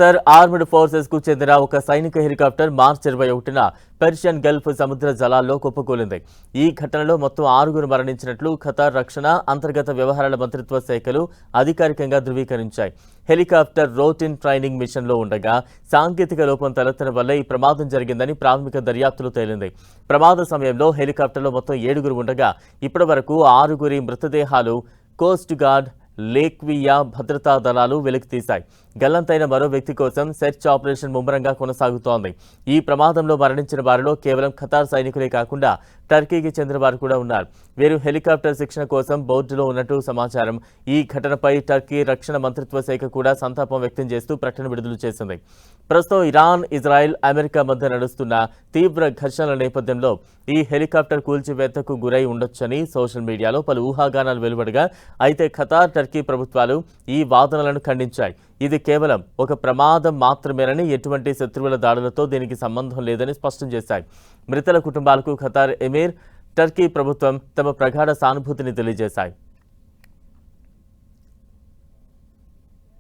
Armed forces కు చెందిన ఒక సైనిక హెలికాప్టర్ మార్చి 21న పెర్షియన్ గల్ఫ్ సముద్ర జలాల్లో కుప్పకూలింది. ఈ ఘటనలో మొత్తం 6 మరణించినట్లు ఖతార్ రక్షణ, అంతర్గత వ్యవహారాల మంత్రిత్వ శాఖలు అధికారికంగా ధృవీకరించాయి. హెలికాప్టర్ రొటీన్ ట్రైనింగ్ మిషన్లో ఉండగా సాంకేతిక లోపం తలెత్తడం వల్ల ఈ ప్రమాదం జరిగిందని ప్రాథమిక దర్యాప్తులో తేలింది. ప్రమాద సమయంలో హెలికాప్టర్లో మొత్తం 7 ఉండగా ఇప్పటి వరకు 6 మృతదేహాలు కోస్ట్ గార్డ్, లేక్వియా భద్రతా దళాలు వెలికితీశాయి. గల్లంతైన మరో వ్యక్తి కోసం సెర్చ్ ఆపరేషన్ ముమ్మరంగా కొనసాగుతోంది. ఈ ప్రమాదంలో మరణించిన వారిలో కేవలం ఖతార్ సైనికులే కాకుండా టర్కీకి చెందిన వారు కూడా ఉన్నారు. వీరు హెలికాప్టర్ శిక్షణ కోసం బోర్డులో ఉన్నట్టు సమాచారం. ఈ ఘటనపై టర్కీ రక్షణ మంత్రిత్వ శాఖ కూడా సంతాపం వ్యక్తం చేస్తూ ప్రకటన విడుదల చేసింది. ప్రస్తుతం ఇరాన్, ఇజ్రాయెల్, అమెరికా మధ్య నడుస్తున్న తీవ్ర ఘర్షణల నేపథ్యంలో ఈ హెలికాప్టర్ కూల్చివేతకు గురై ఉండొచ్చని సోషల్ మీడియాలో పలు ఊహాగానాలు వెలువడగా, అయితే ఖతార్, టర్కీ ప్రభుత్వాలు ఈ వాదనలను ఖండించాయి. ఇది కేవలం ఒక ప్రమాదం మాత్రమేనని, ఎటువంటి శత్రువుల దాడులతో దీనికి సంబంధం లేదని స్పష్టం చేశాయి. మృతుల కుటుంబాలకు ఖతార్ ఎమీర్, టర్కీ ప్రభుత్వం తమ ప్రగాఢ సానుభూతిని తెలియజేశాయి.